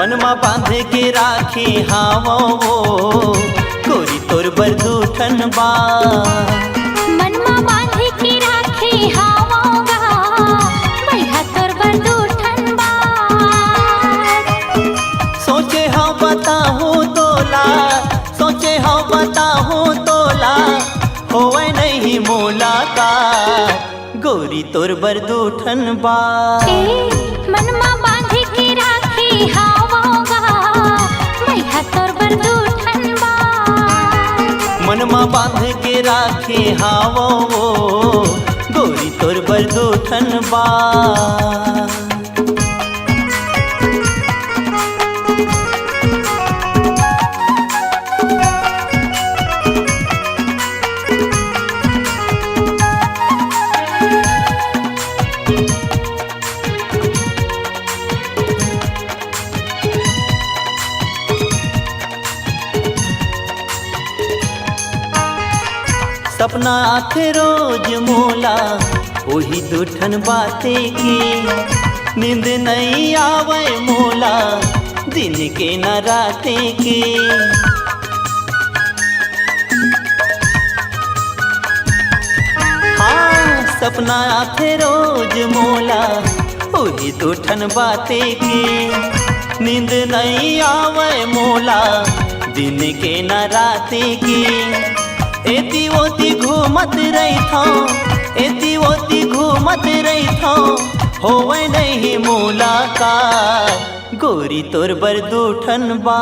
मनमा बांध के राखे हावो गोरी तोर बर दूठन बा। मनमा बांध के राखे हावोगा भैया तोर बर दूठन बा। सोचे हाँ बताहूँ तोला, सोचे हाँ बताहूँ तोला होवे नहीं मुलाकात गोरी तोर बर दूठन बा। मनमा बांध के राखे हावोगा भैया तोर बर दूठन बा। मनमा बांध के राखे हावो गोरी तोर बर दूठन बा। सपना आथे रोज मोला वही दूठन बाते की। नींद नहीं आवे मोला दिन के न राते के। हाँ सपना आथे रोज मोला वही दूठन बाते की। नींद नहीं आवे मोला दिन के न राते की। एती ओती घूमत रही था, एती ओती घूमत रही था होवे नहीं मुलाकात गोरी तोर बर दूठन बा।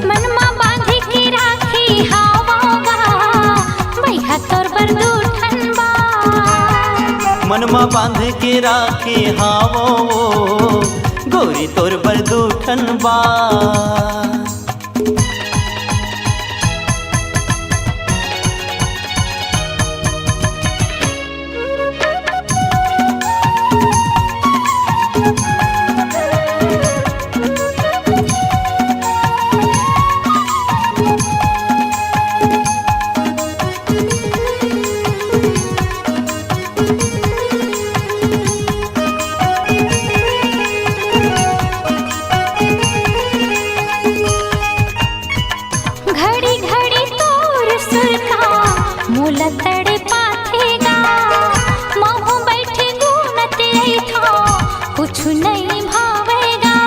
मनमा बांध के राखे हावोगा भैया तोर बर दूठन बा। मनमा बांध के राखे हावो गोरी तोर बर दूठन बा। घड़ी घड़ी तोर सुरता मोला तड़े पाथेगा। महू बैठे गुनत था कुछ नहीं भावेगा।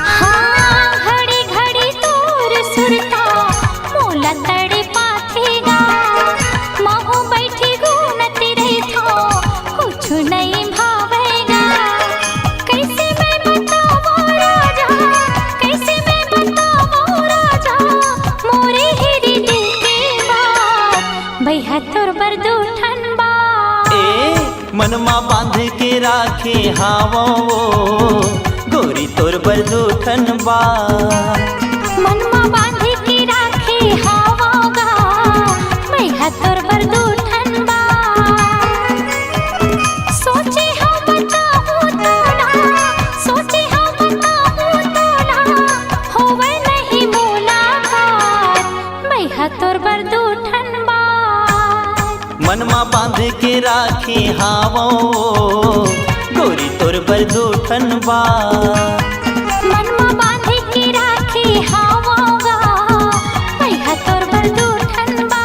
हाँ घड़ी घड़ी तोर सुरता मोला तड़े पाथेगा। महू बैठे गुनत था कुछ नहीं भावेगा। कैसे मैं बताऊं राजा, कैसे मैं बताऊं राजा मोरे हिरी दिल की बात भैया तोर बर दूठन बा। मनमा बांध के राखे हावो गोरी तोर बर दूठन बा। मनमा बांध के राखे हावोगा भैया तोर बर दूठन बा। सोचे हाँ बताऊं तोला, सोचे हाँ बताऊं तोला होवे नहीं मुलाकात भैया तोर बर दूठन बा। मनमा बांध के राखे हावो गोरी तोर बर दूठन बा। मनमा बांध के राखे हावोगा भैया तोर बर दूठन बा।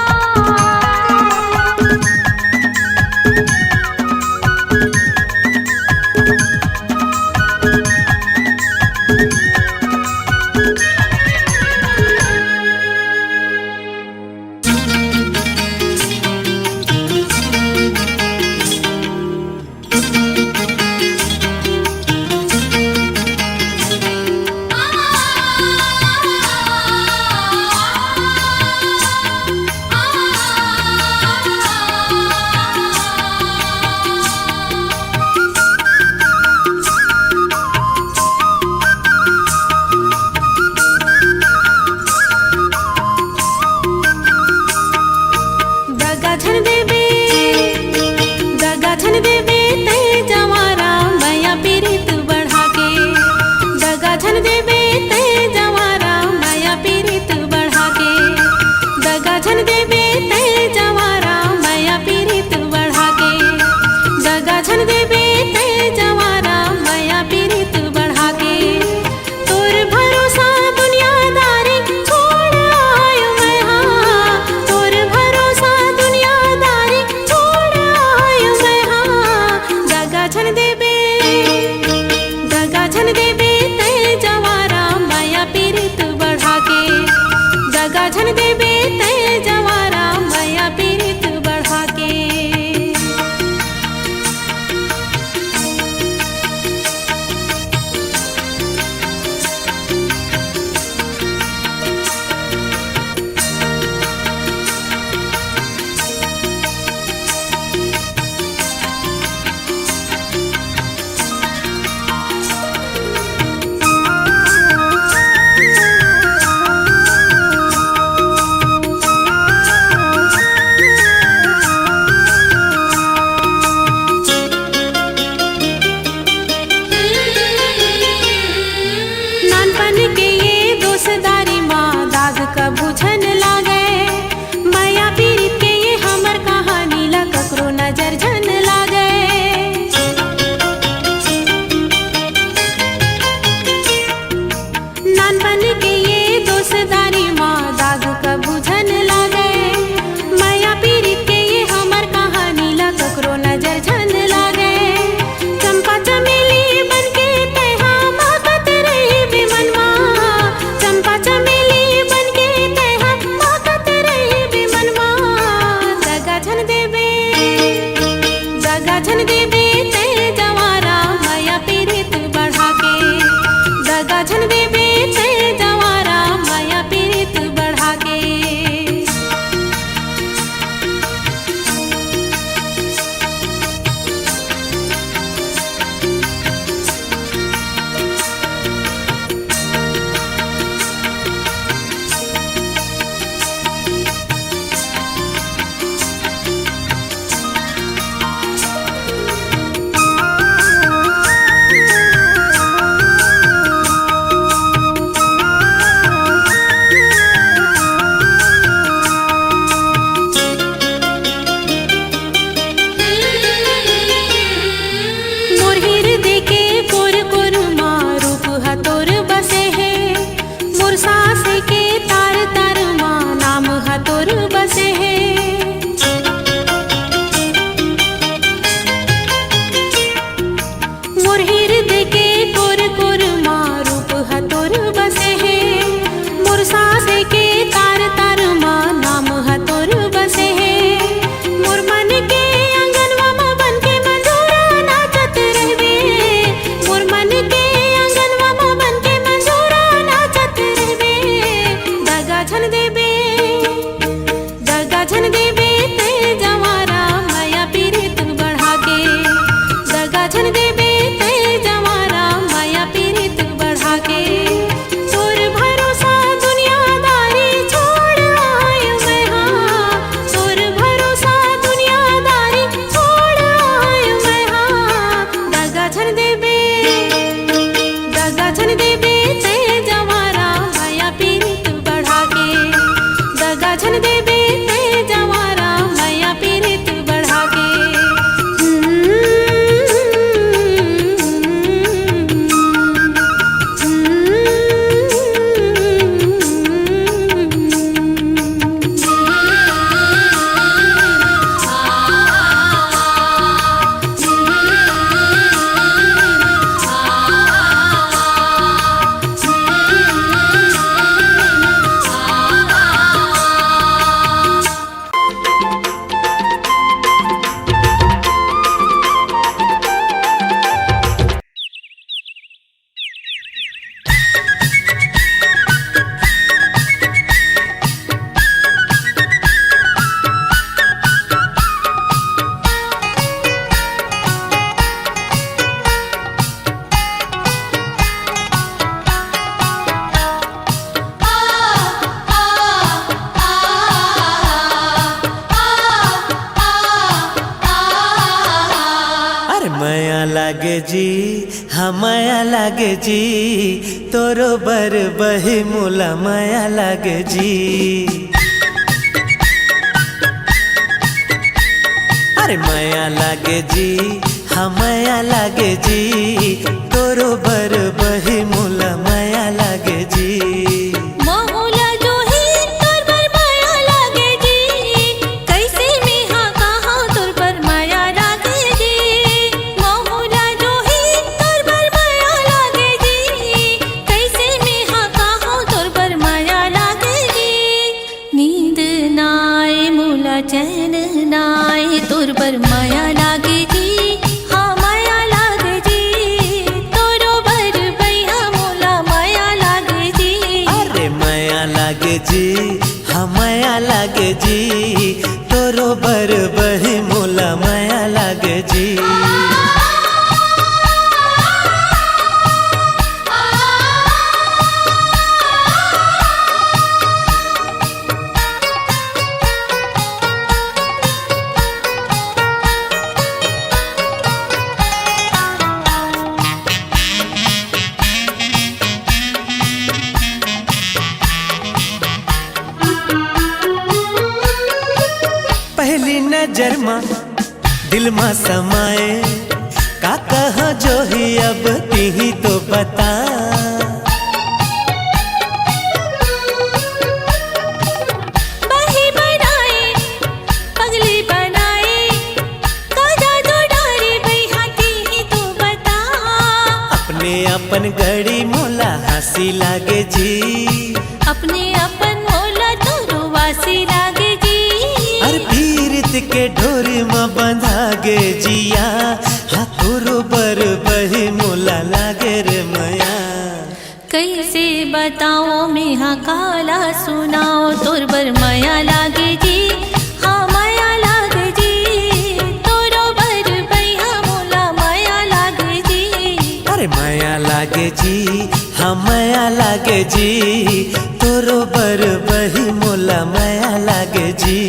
माया लागे जी, हाँ माया लागे जी, तोरो बर बही मोला माया लागे जी। अरे माया लागे जी, हाँ माया लागे जी, तोरो बर बही मोला माया लागे जी। मोहला जो ही तोर पर माया लागे जी, कैसे में हाँ कहाँ तोर पर माया लागे जी। मोहला जो ही तोर पर माया लागे जी, कैसे में हाँ कहाँ तोर पर माया लागे जी। नींद नाए मोला चैन नाए तोर पर माया लागे जी, हाँ माया लागे जी, तोरो बर भैया मोला माया लागे जी। अरे माया लागे जी, हाँ माया लागे जी, तोरो बर बही मोला माया लागे जी। पहली नजर में दिल में समाए, का कहा जो ही अब ही तो बता। बही बनाए पगली बनाए, का जादू डारे भैया ही तो बता। अपने अपन घड़ी मोला हंसी लागे जी, अपने अपन मोला तोरो वासी लागे जी। हर पीरित के डोरी में बंधा गे जिया, हाँ तोरो बर बही मोला लागे रे मया। कैसे बताओ मैं हाँ काला सुनाओ तोर बर माया लागे जी, हाँ माया लागे जी, तोरो बर भैया मोला माया लागे जी। अरे माया लागे जी, हाँ माया लागे जी, तोरो बर बही मोला माया लागे जी।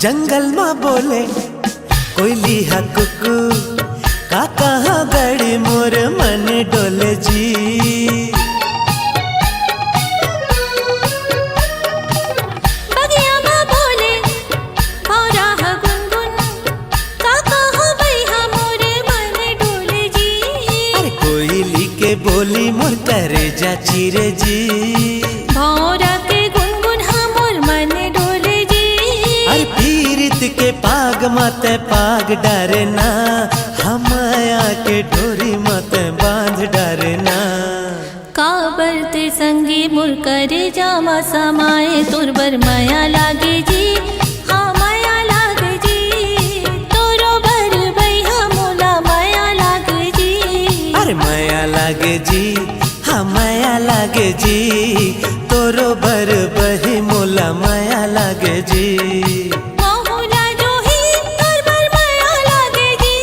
जंगल में बोले कोयली हा कुकू, का कहा गड़ी मोर मन डोले जी। बगिया में बोले भौरा हा गुनगुन, का कहो भैया मोरे मन डोले जी। अरे कोयली के बोली मोर करे जा चिरे जी। भौरा के गुनगुन हा मोर मन डोले जी। अरे पीरित के पाग मत पाग डरना, हम माया के डोरी मत बांध डरना। काबर ते संगी मुर करे जामा समाए तोर बर माया लागे जी, हाँ माया लागे जी, तोरो बर भैया मोला माया लागे जी। अरे माया लागे जी, हाँ माया लागे जी, तोरो बर बही मोला माया लागे जी। मोहला जो ही तोर बर माया लागे जी,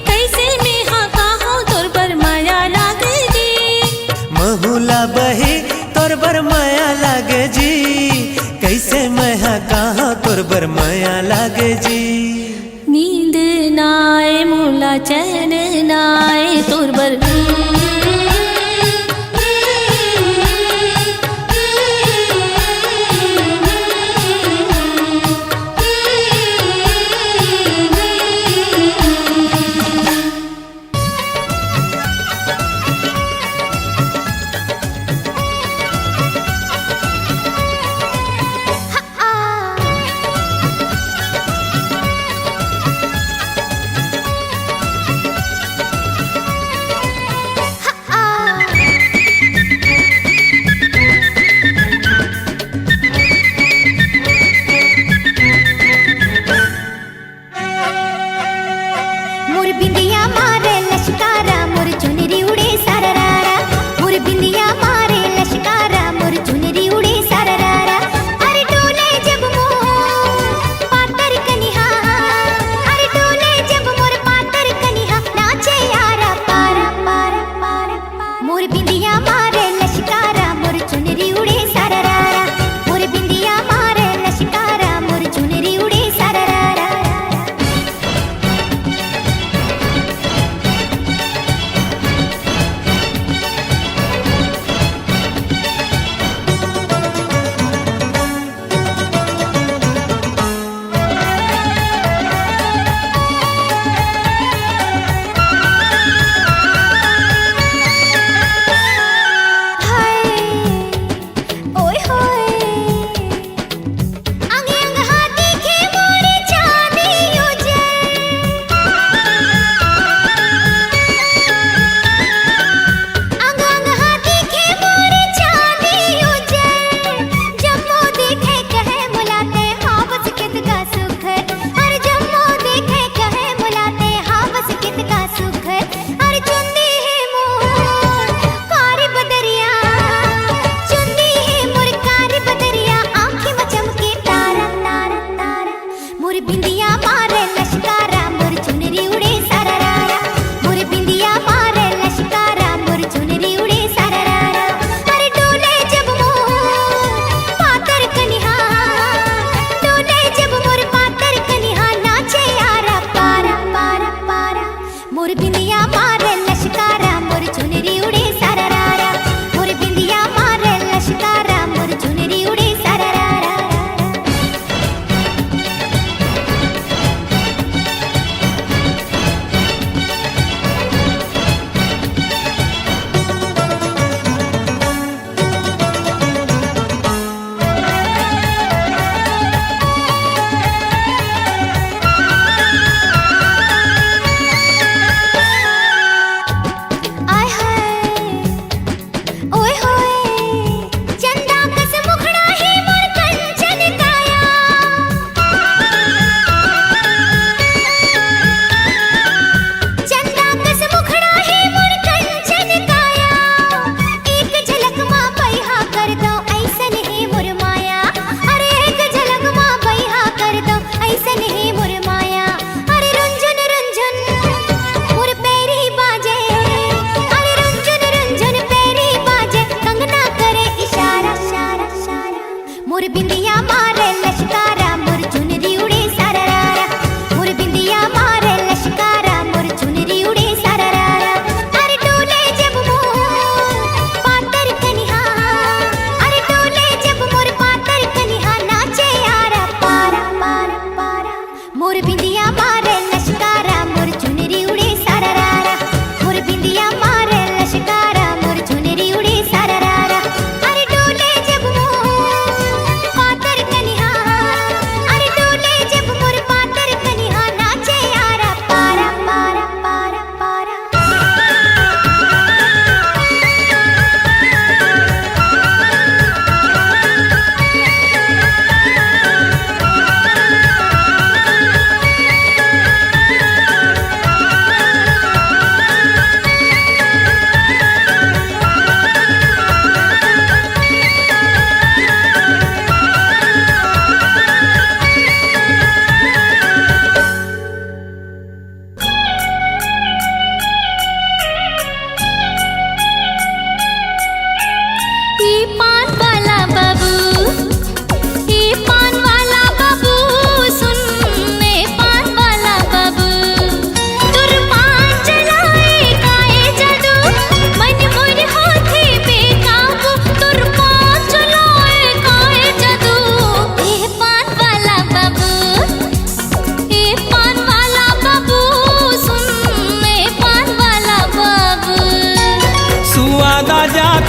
कैसे में हाँ कहाँ तोर बर माया लागे जी। महुला बही तोर बर माया लागे जी, कैसे मैं कहाँ तोर बर माया लागे जी। नींद नाए मोला चैन नाए तोर बर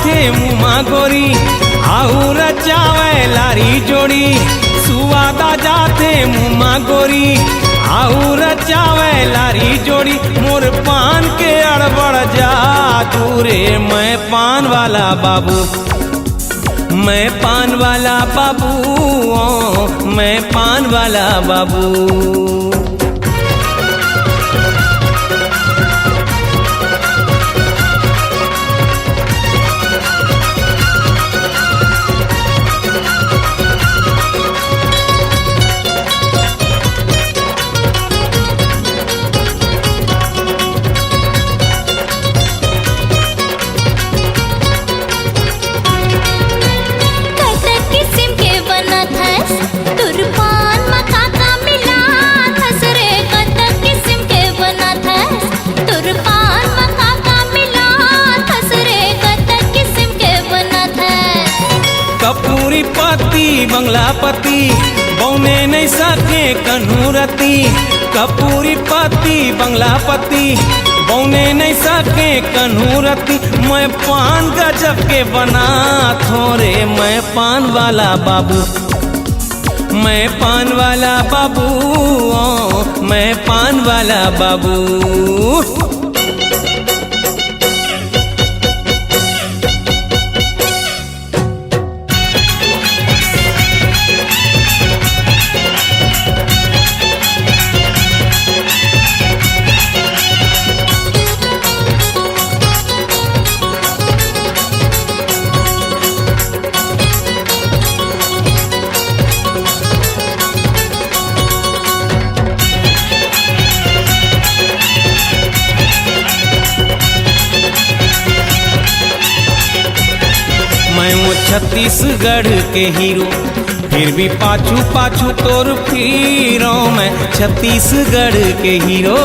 जाथे मुमा गोरी आऊ रचावे लारी जोड़ी सुवादा जाथे मुमा गोरी आऊ रचावे लारी जोड़ी मोर पान के अड़बड़ जा दूरे मैं पान वाला बाबू मैं पान वाला बाबू मैं पान वाला बाबू कपूरी पति बंगलापति बौने नहीं सके कन्हूरती कपूरी पति बंगलापति बौने नहीं सके कन्हूरती मैं पान गजब के बना थोरे मैं पान वाला बाबू मैं पान वाला बाबू मैं पान वाला बाबू मैं वो छत्तीसगढ़ के हीरो फिर भी पाछू पाछू तोर फिरो मैं छत्तीसगढ़ के हीरो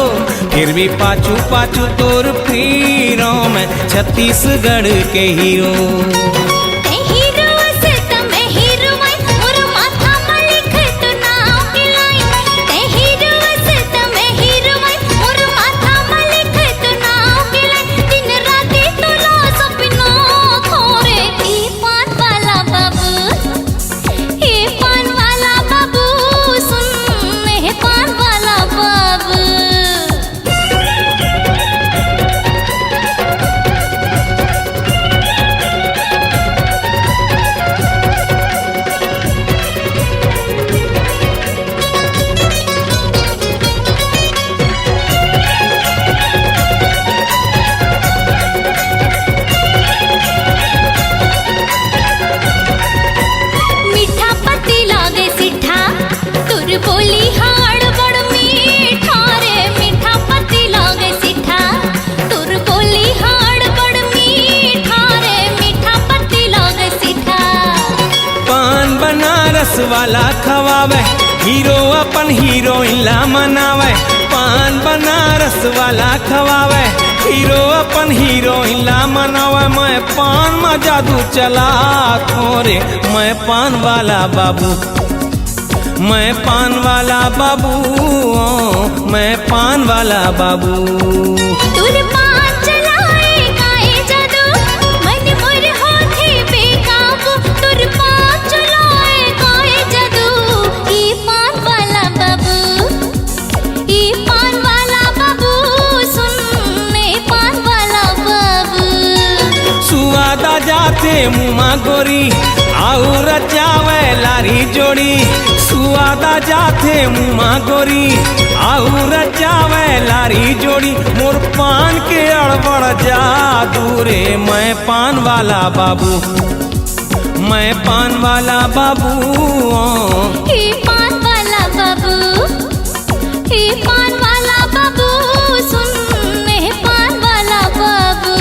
फिर भी पाछू पाछू तोर फिरो मैं छत्तीसगढ़ के हीरो बोली हाड़ बड़ मीठा रे मीठा पति लागे सिठा तुर बोली हाड़ बड़ मीठा रे मीठा पति लागे सिठा पान बनारस वाला खवावे हीरो अपन हीरोइन ला मनावे पान बनारस वाला खवावे हीरो अपन हीरोइन ला मनावे मैं पान में जादू चला थोरे मैं पान वाला बाबू मैं पान वाला बाबू मैं पान वाला बाबू तुर पान चलाए गाए जादू मन मोर होठे बेकाबू तुर पान चलाए गाए जादू ई पान वाला बाबू ई पान वाला बाबू सुन ने पान वाला बाबू सुवादा जाते मुमा गोरी आऊ रचावे लारी जोड़ी सुवादा जाथे मुमा गोरी आऊ रचावे लारी जोड़ी मोर पान के अड़बड़ जा दूरे मैं पान वाला बाबू मैं पान वाला बाबू हे पान वाला बाबू हे पान वाला बाबू सुन ने पान वाला बाबू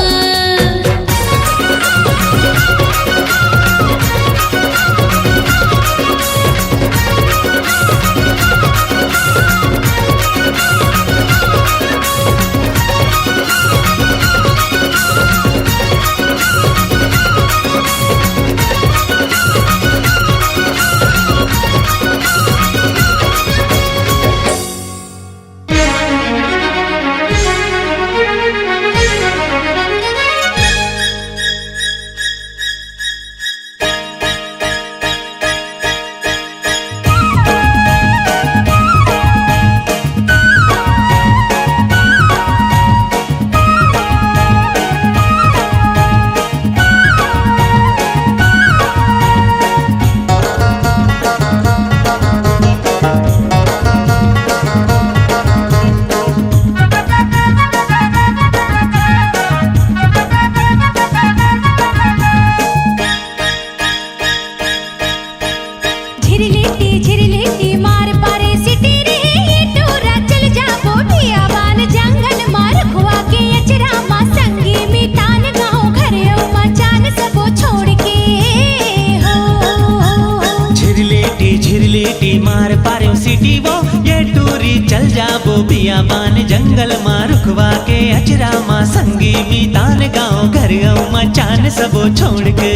बियाबान जंगल माँ रुकवा के अचरा माँ संगी मीतान गाँव घर मचान सबो छोड़ के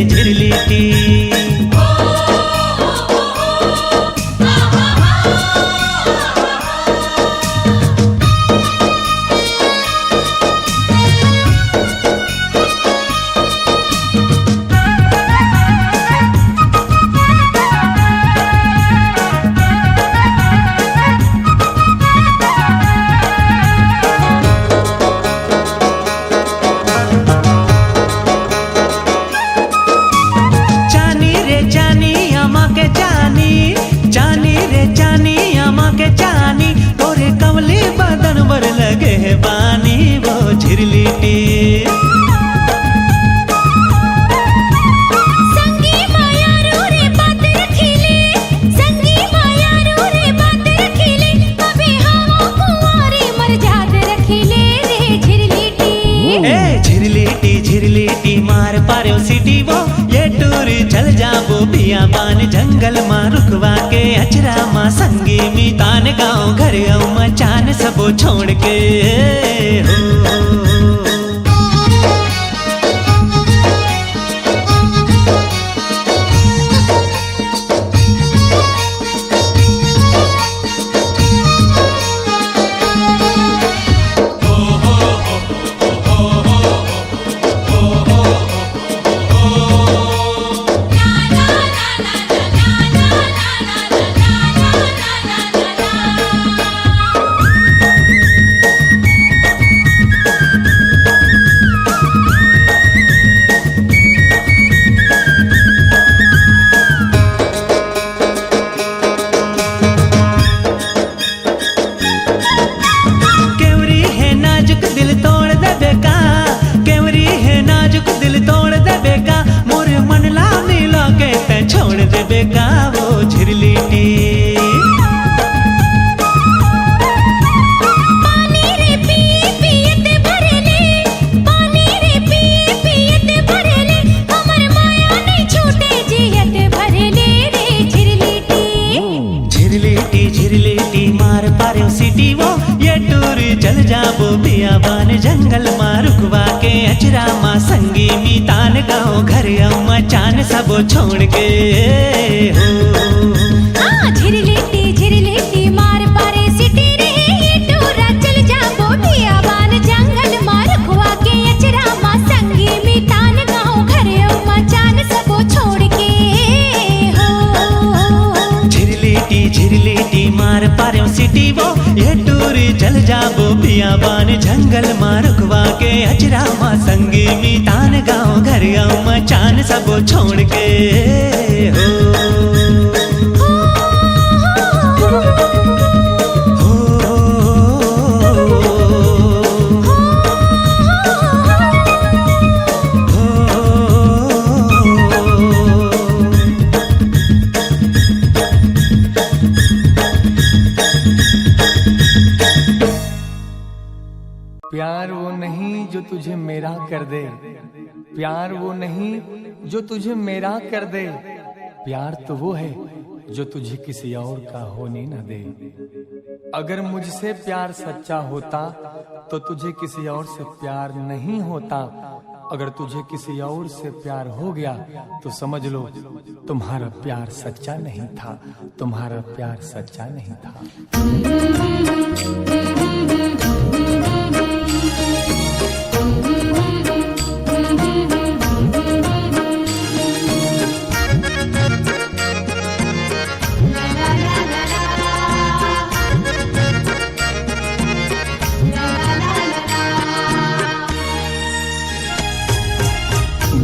झिरलिटी बियाबान जंगल माँ रुकवा के अचरा माँ संगी मीतान गाँव घर मचान सबो छोड़ के हो। चल जाबो बियाबान जंगल माँ रुकवा के अचरा माँ संगी मीतान गाँव घर मचान सबो छोड़ के हो। झिरलेटी मार पारे सिटी रे ये टूरा चल जाबो बियाबान जंगल माँ रुकवा के अचरा माँ संगी मीतान गाँव घर मचान सबो छोड़ के हो। झिरलेटी मार पारे सिटी वो ये टूरी चल जाबो बियाबान जंगल माँ रुकवा के अचरा माँ संगी मीतान गाँव घर मचान सबो छोड़ के हो। प्यार वो नहीं जो तुझे मेरा कर दे, प्यार वो नहीं जो तुझे मेरा कर दे, प्यार तो वो है जो तुझे किसी और का होने न दे। अगर मुझसे प्यार सच्चा होता तो तुझे किसी और से प्यार नहीं होता। अगर तुझे किसी और से प्यार हो गया तो समझ लो तुम्हारा प्यार सच्चा नहीं था, तुम्हारा प्यार सच्चा नहीं था।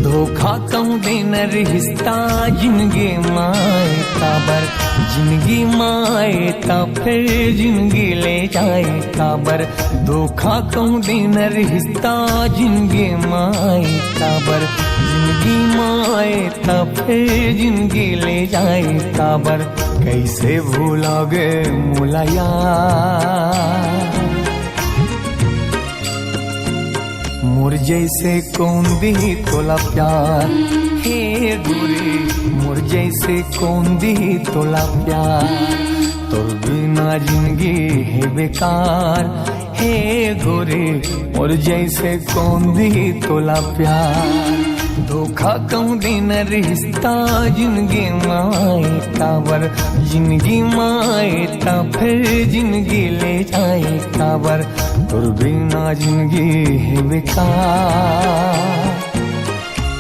धोखा कहूँ देना रिश्ता जिंदगी माए काबर, जिंदगी माए ता फिर जिंदगी ले जाए काबर। धोखा कहूँ देना रिश्ता जिंदगी माए काबर, जिंदगी माए ता फिर जिंदगी ले जाए काबर। कैसे भूलोगे मोला यार, मोर जैसे कौन दी तोला प्यार, हे गोरी मोर जैसे कौन दी तोला प्यार। तो बिना जिंदगी है बेकार, हे गोरे और जैसे कौन दी तोला प्यार। धोखा कहूँ दिन रिश्ता जिंदगी माए काबर, जिंदगी माए ता फिर जिंदगी ले जाए काबर, तोर बिना जिंदगी है बेकार।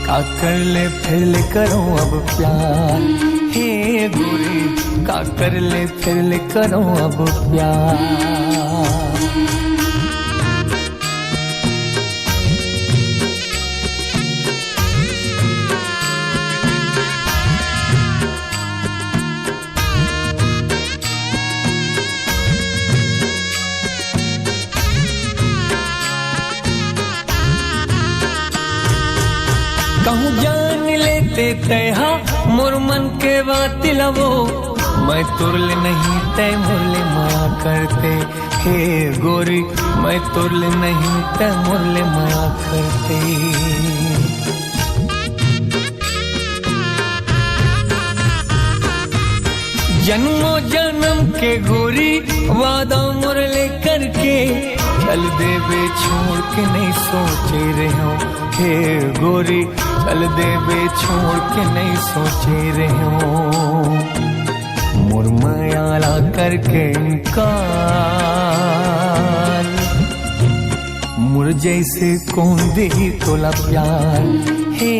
का कर ले फिर ले करो अब प्यार, हे गोरी का कर ले फिर ले करो अब प्यार। कहूँ जान लेते तहा मोर मन के बात लवो, मैं तुरले नहीं तय मुरले माया करते, हे गोरी मैं तुरले नहीं तय मुरले माया करते। जन्मों जन्म के गोरी वादा मुरले करके, चल देवे छोड़ के नहीं सोचे रहे हो, हे गोरी चल देवे छोड़ के नहीं सोचे रहे हो। मोर मायाला करके इनकार, मोर जैसे कौन दे तोला प्यार, हे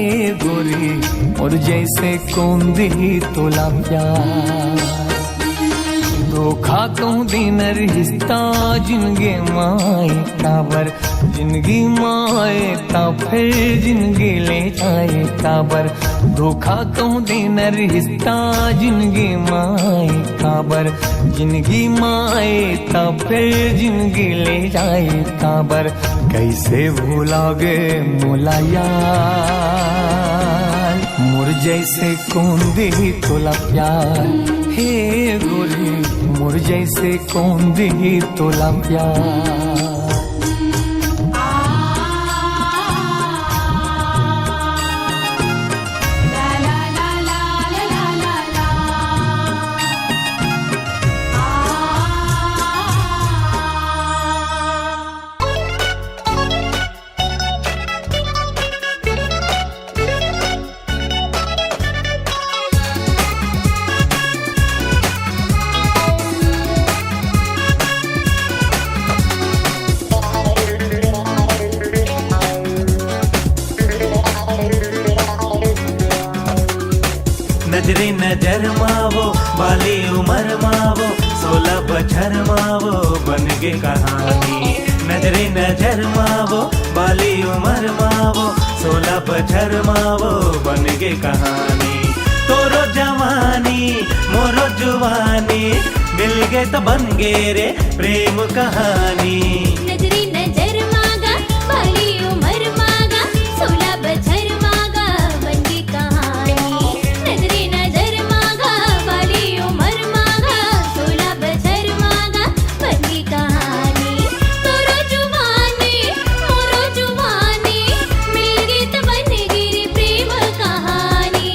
गोरी मोर जैसे कौन दे तोला प्यार। धोखा कहूँ दिन रिश्ता जिंदगी माए काबर, जिंदगी माए ता फिर जिंदगी ले जाए काबर। धोखा कहूँ दिन रिश्ता जिंदगी माए काबर, जिंदगी माए ता फिर जिंदगी ले जाए काबर। कैसे भूलोगे मोला यार, मोर जैसे कौन दे तोला प्यार, हे गोरी मोर जैसे कौन दे तोला प्यार। नजरे नजर मावो बाली उमर मावो, 16 बछर मावो बन गे कहानी। नजरे नजर मावो बाली उमर मावो, 16 बछर मावो बन गे कहानी। तोरो जवानी मोरो जुवानी मिल गे तो बन गे रे प्रेम कहानी। नजरी नजर मागा बाली उमर मागा, 16 बछर मागा बन गे कहानी। नजरी नजर मागा बाली उमर मागा, 16 बछर मागा बन गे कहानी। तोरो जुवानी मोरो जुवानी मिल गे तो बन गे रे प्रेम कहानी।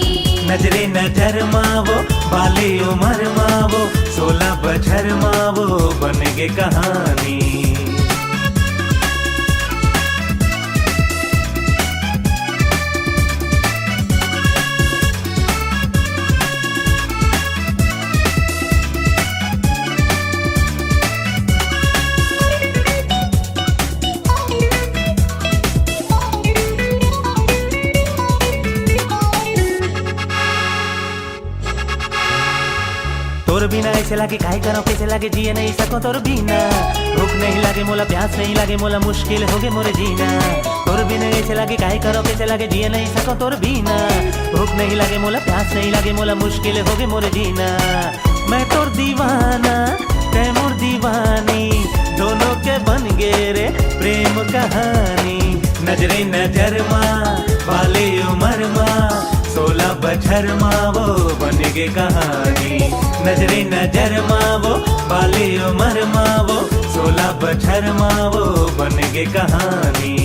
नजरे नजर मावो बाली उमर मावो, 16 बछर मावो बन गे कहानी। तोर बिना ऐसे लागे काहे करो कैसे लागे जिए नहीं सको तोर बिना। भूख नहीं लागे मोला प्यास नहीं लागे मोला मुश्किल होगे मोरे जीना। तोर बिना ऐसे लागे काहे करो कैसे लागे जिए नहीं सको तोर बिना। भूख नहीं लागे मोला प्यास नहीं लागे मोला मुश्किल होगे मोरे जीना। मैं तोर दीवाना तैमूर दीवानी, दोनों के बन गे रे प्रेम कहानी। नजरे नजर माँ वाले उमर माँ, 16 बछर माँ वो बन गे कहानी। नजरे नजर माँ वो वाले उमर माँ वो, 16 बछर माँ वो बन गे कहानी।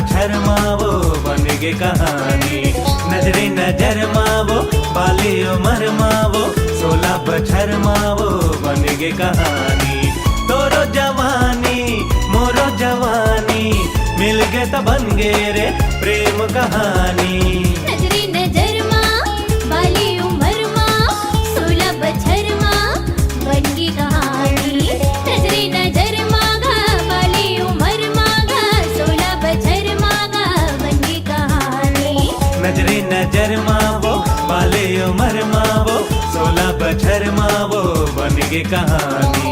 बछर मावो बन गे कहानी। नजरे नजर मावो बाली उमर मावो 16 बछर मावो बन गे कहानी। तोरो जवानी मोरो जवानी मिल गे त बन गे रे प्रेम कहानी। नजरी नजर माँ बाली उमर माँ 16 बछर माँ बनगी कहानी। नजरी नजर माँ गा बाली उमर माँ गा 16 बछर माँ गा बनगी कहानी। नजरे नजर मावो बाले उमर मावो 16 बछर मावो बन गे कहानी।